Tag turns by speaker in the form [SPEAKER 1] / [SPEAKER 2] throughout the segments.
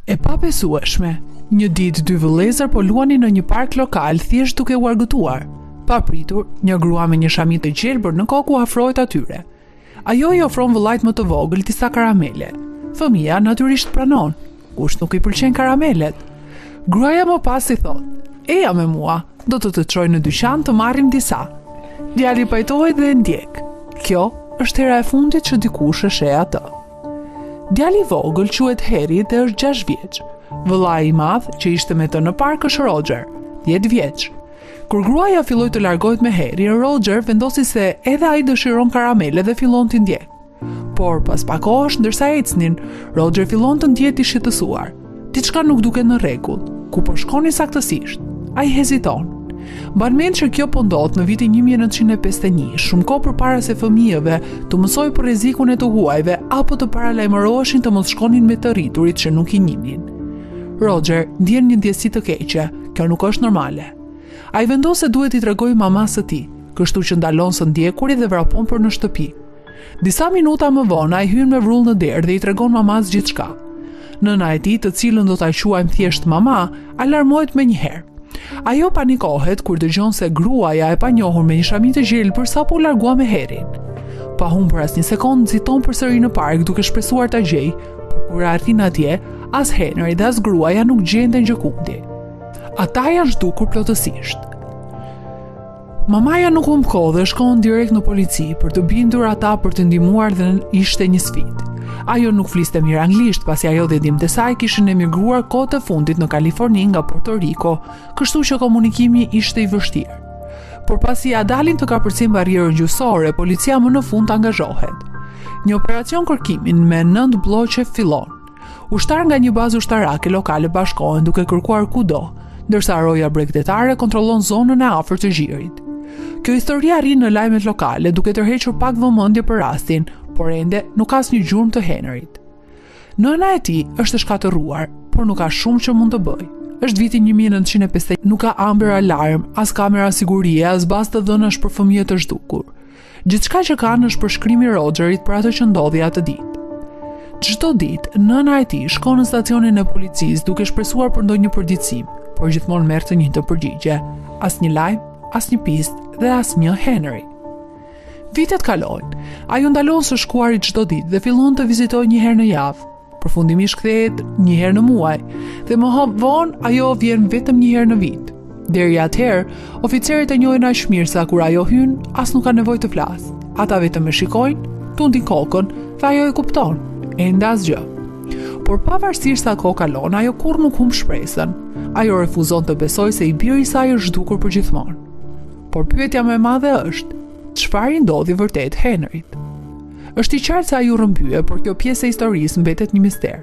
[SPEAKER 1] E pabesueshme, një ditë dy vëllezër po luanin në një park lokal thjesht duke u argëtuar. Pa pritur, një grua me një shamit të gjelbër në kokë u afrohet atyre. Ajo i ofron vëllait më të vogël disa karamele. Fëmia natyrisht pranon. Kush nuk i pëlqen karamelet? Gruaja më pas i thot: "Eja me mua, do të çoj në dyqan të marrim disa." Djali pajtohet dhe e ndjek. Kjo është hera e fundit që dikush e sheh atë. Djali i vogël quhet Heri dhe është 6 vjeç. Vëllai i madh që ishte me të në park është Roger, 10 vjeç. Kur gruaja filloi të largohet me Heri, Roger vendosi se edhe ai dëshiron karamele dhe fillon t'i ndjek. Por pas pak kohësh, ndërsa ecnin, Roger fillon të ndjehet i shqetësuar. Diçka nuk duket në rregull. Ku po shkoni saktësisht? Ai heziton. Mban mend që kjo po ndodh në vitin 1951, shumë kohë përpara se fëmijëve të mësojnë për rrezikun e të huajve apo të paralajmëroheshin të mos shkonin me të rriturit që nuk i njihnin. Roger ndjen një ndjesi të keqe, kjo nuk është normale. Ai vendos se duhet i tregojë mamas së tij, kështu që ndalon së ndjekurit dhe vrapon për në shtëpi. Disa minuta më vonë ai hyn me vrull në derë dhe i tregon mamas gjithçka. Nëna e tij, të cilën do ta quajmë thjesht mama, alarmohet menjëherë. Ajo panikohet kur dëgjon se gruaja e panjohur me një shamit të gjelbër sapo u largua me Herin. Pa humbur as një sekond, nxiton përsëri në park duke shpresuar ta gjej, por kur arrin atje, as Henry dhe as gruaja nuk gjenden gjëkundi. Ata janë zhdukur plotësisht. Mamaja nuk humb kohë dhe shkon direkt në polici për të bindur ata për të ndihmuar dhe ishte një sfidë. Ajo nuk fliste mirë anglisht, pasi ajo dhe dimtë e saj kishin emigruar kohët e fundit në Kaliforni nga Puerto Rico, kështu që komunikimi ishte i vështirë. Por pasi ja dalin të kapërcim barrierën gjysore, policia më në fund angazhohet. Një operacion kërkimi me 9 bloqe fillon. Ushtar nga një bazë ushtarake lokale bashkohen duke kërkuar kudo, ndërsa roja bregdetare kontrollon zonën e afërt të Zhirit. Kjo histori arrin në lajmet lokale duke tërhequr pak vëmendje për rastin, por ende nuk ka asnjë gjurmë të Henryt. Nëna e tij është e shkatërruar, por nuk ka shumë që mund të bëjë. Është viti 1950, nuk ka amber alarm, as kamera sigurie, as bazë të dhënash për fëmijë të zhdukur. Gjithçka që kanë është përshkrimi i Rogerit për atë që ndodhi atë ditë. Çdo ditë, nëna e tij shkon në stacionin e policisë duke shpresuar për ndonjë përditësim, por gjithmonë merr të njëjtë përgjigje: asnjë lajm, asnjë pistë dhe asnjë Henry. Vitet kalojnë. Ajo ndalon së shkuarit çdo ditë dhe fillon të vizitojë një herë në javë. Përfundimisht kthehet një herë në muaj dhe më vonë ajo vjen vetëm një herë në vit. Deri atëherë, oficerët e njohin aq mirë sa kur ajo hyn, as nuk ka nevojë të flasë. Ata vetëm e shikojnë, tundin kokën dhe ajo e kupton, ende asgjë. Por pavarësisht sa kohë kalon, ajo kurrë nuk humb shpresën. Ajo refuzon të besojë se i biri i saj është zhdukur përgjithmonë. Por pyetja më e madhe është: çfarë i ndodhi vërtet Henryt? Është i qartë se ai u rrëmbye, por kjo pjesë e historisë mbetet një mister.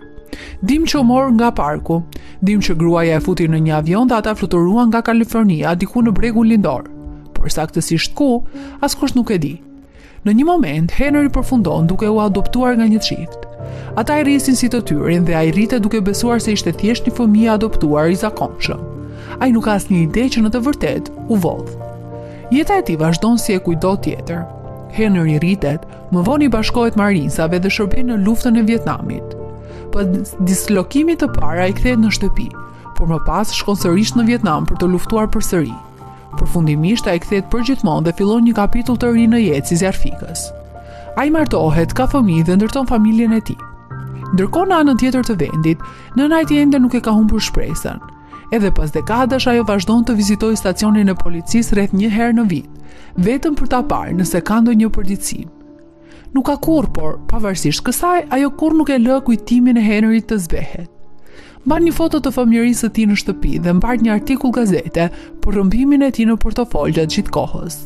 [SPEAKER 1] Dim që u mor nga parku, dim që gruaja e futi në një avion dhe ata fluturuan nga Kalifornia diku në bregun lindor. Por saktësisht ku, askush nuk e di. Në një moment, Henry përfundon duke u adoptuar nga një çift. Ata i rrisin si të tyrin dhe ai rritet duke besuar se ishte thjesht një fëmijë adoptuar i zakonshëm. Ai nuk ka asnjë ide që në të vërtetë u vodh. Jeta e tij vazhdon si e kujdo tjetër. Henry rritet, më vonë i bashkohet marinsave dhe shërben në luftën e Vietnamit. Pas dislokimit të parë ai kthehet në shtëpi, por më pas shkon sërish në Vietnam për të luftuar përsëri. Përfundimisht ai kthehet përgjithmonë dhe fillon një kapitull të ri në jetë si zjarfikës. Ai martohet, ka fëmijë dhe ndërton familjen e tij. Ndërkohë në anën tjetër të vendit, nëna e tij ende nuk e ka humbur shpresën. Edhe pas dekadash ajo vazhdon të vizitojë stacionin e policisë rreth një herë në vit, vetëm për ta parë nëse ka ndonjë përditësim. Nuk ka kurrë, por pavarësisht kësaj, ajo kurrë nuk e lë kujtimin e Henryt të zbehet. Mban një foto të fëmijërisë së tij në shtëpi dhe mbart një artikull gazete për rrëmbimin e tij në portofol gjatë gjithë kohës.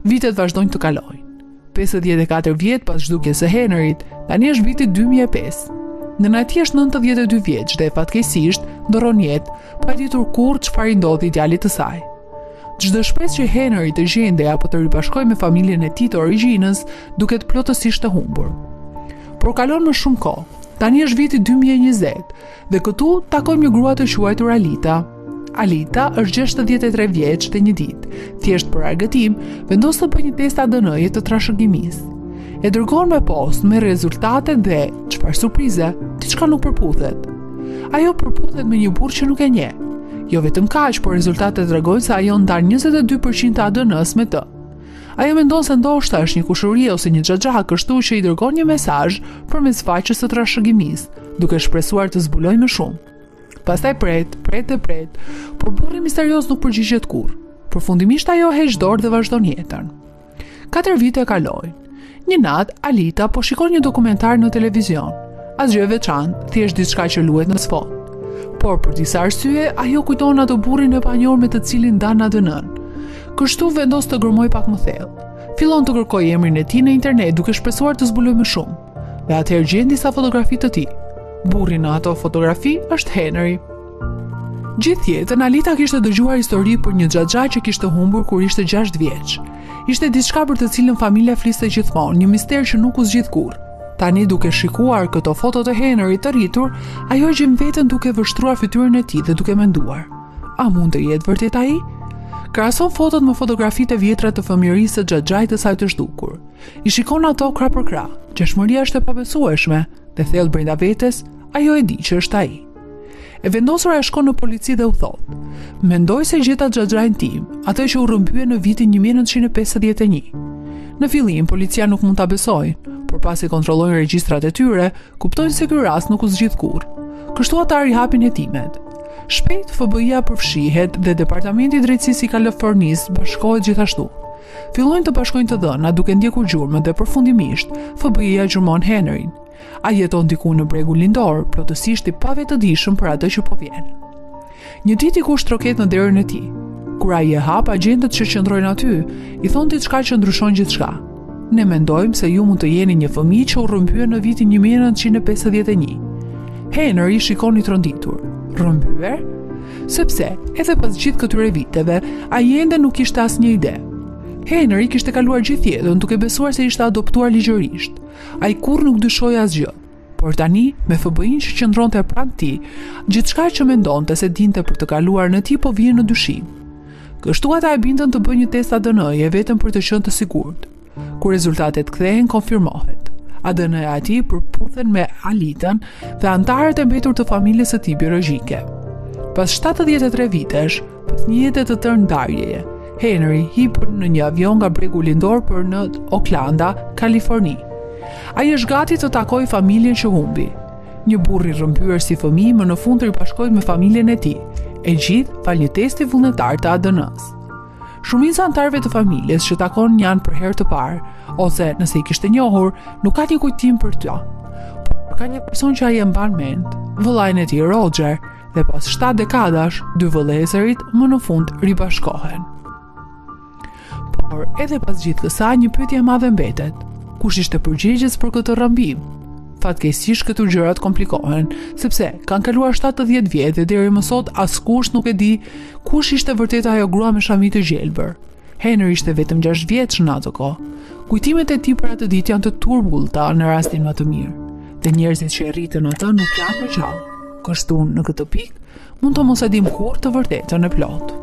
[SPEAKER 1] Vitet vazhdojnë të kalojnë. 54 vjet pas zhdukjes së Henryt, tani është viti 2005. Nëna e tij është 92 vjeç dhe fatkeqësisht ndorron jetë, pa ditur kurrë çfarë i ndodhi djalit të saj. Çdo shpresë që Henry të gjendej apo të ribashkojë me familjen e tij të origjinës duket plotësisht e humbur. Por kalon më shumë kohë. Tani është viti 2020 dhe këtu takojmë një grua të quajtur Alita. Alita është 63 vjeç dhe një ditë, thjesht për argëtim, vendos të bëjë një test ADN-je të trashëgimisë. E dërgon me postë me rezultatet dhe, çfarë surprize, diçka nuk përputhet. Ajo përputhet me një burr që nuk e njeh. Jo vetëm kaq, por rezultatet tregojnë se ajo ndan 22% të ADN-s me të. Ajo mendon se ndoshta është një kushuri ose një xhaxha, kështu që i dërgon një mesazh përmes faqes së trashëgimisë, duke shpresuar të zbulojë më shumë. Pastaj pret, por burri misterios nuk përgjigjet kurrë. Përfundimisht ajo heq dorë dhe vazhdon jetën. 4 vite kalojnë. Një natë Alita po shikon një dokumentar në televizion. Asgjë e veçantë, thjesht diçka që luhet në sfond. Por për disa arsye, ajo kujton atë burrin e panjohur me të cilin ndan ADN-n. Kështu vendos të gërmoj pak më thellë. Fillon të kërkojë emrin e tij në internet duke shpresuar të zbulojë më shumë. Dhe atëherë gjen disa fotografi të tij. Burri në ato fotografi është Henry. Gjithë jetën Alita kishte dëgjuar histori për një xhaxha që kishte humbur kur ishte 6 vjeç. Ishte diçka për të cilën familja fliste gjithmonë, një mister që nuk u zgjidh kurrë. Tani duke shikuar këto foto të Henryt të rritur, ajo gjen veten duke vështruar fytyrën e tij dhe duke menduar: a mund të jetë vërtet ai? Krahason fotot me fotografitë e vjetra të fëmijërisë së xhaxhait të saj të zhdukur. I shikon ato krah për krah. Gjashmëria është e pabesueshme, dhe thellë brenda vetes, ajo e di që është ai. E vendosur e shkon në polici dhe u thot: mendoj se gjeta xhaxhain tim, atë që u rrëmbye në vitin 1951. Në fillim policia nuk mund ta besojnë, por pasi kontrollojnë regjistrat e tyre, kuptojnë se ky rast nuk u zgjidh kurrë. Kështu ata rihapin hetimet. Shpejt FBI-a përfshihet dhe Departamenti i Drejtësisë i Kalifornisë bashkohet gjithashtu. Fillojnë të bashkojnë të dhëna duke ndjekur gjurmët dhe përfundimisht FBI-a gjurmon Henryn. Ai jeton diku në bregun lindor, plotësisht i pavetëdijshëm për atë që po vjen. Një ditë dikush troket në derën e tij. Kur ai e hap, agjentët që qëndrojnë aty i thonë diçka që ndryshon gjithçka. Ne mendojmë se ju mund të jeni një fëmijë që u rrëmbye në vitin 1951. Henry shikon i tronditur. Rrëmbyer? Sepse, edhe pas gjithë këtyre viteve, ai ende nuk kishte asnjë ide. Henry kishte kaluar gjithë jetën duke besuar se ishte adoptuar ligjërisht. Ai kurrë nuk dyshoi asgjë. Por tani, me FBI-n që qëndronte pranë tij, gjithçka që mendonte se dinte për të kaluar në tij po vjen në dyshim. Kështu ata e bindën të bëjë një test ADN-je vetëm për të qenë të sigurt. Kur rezultatet kthehen, konfirmohet. ADN-ja e tij përputhen me Alitën dhe antarët e mbetur të familjes së tij biologjike. Pas 73 vitesh, pas një jete të tërë ndarjeje, Henry hip në një avion nga bregu lindor për në Oaklanda, Kaliforni. Ai është gati të takojë familjen që humbi. Një burr i rrëmbyer si fëmijë më në fund të ripashkohet me familjen e tij, e gjithë fal një testi vullnetar të ADN-s. Shumica antarëve të familjes që takon janë për herë të parë, ose nëse i kishte njohur, nuk ka një kujtim për ta. Por ka një person që ai e mban mend, vëllain e tij Roger, dhe pas 7 dekadash, 2 vëllezërit më në fund ribashkohen. Por edhe pas gjithë kësaj, një pyetje e madhe mbetet: kush ishte përgjegjës për këtë rrëmbim? Fatkeqësisht këto gjërat komplikohen, sepse kanë kaluar 70 vjet dhe deri më sot askush nuk e di kush ishte vërtet ajo grua me shami të gjelbër. Henry ishte vetëm 6 vjeç në atë kohë. Kujtimet e tij për atë ditë janë të turbullta në rastin më të mirë, dhe njerëzit që e rritën atë nuk janë më gjallë. Kështu në këtë pikë mund të mos e dim kurrë të vërtetën e plotë.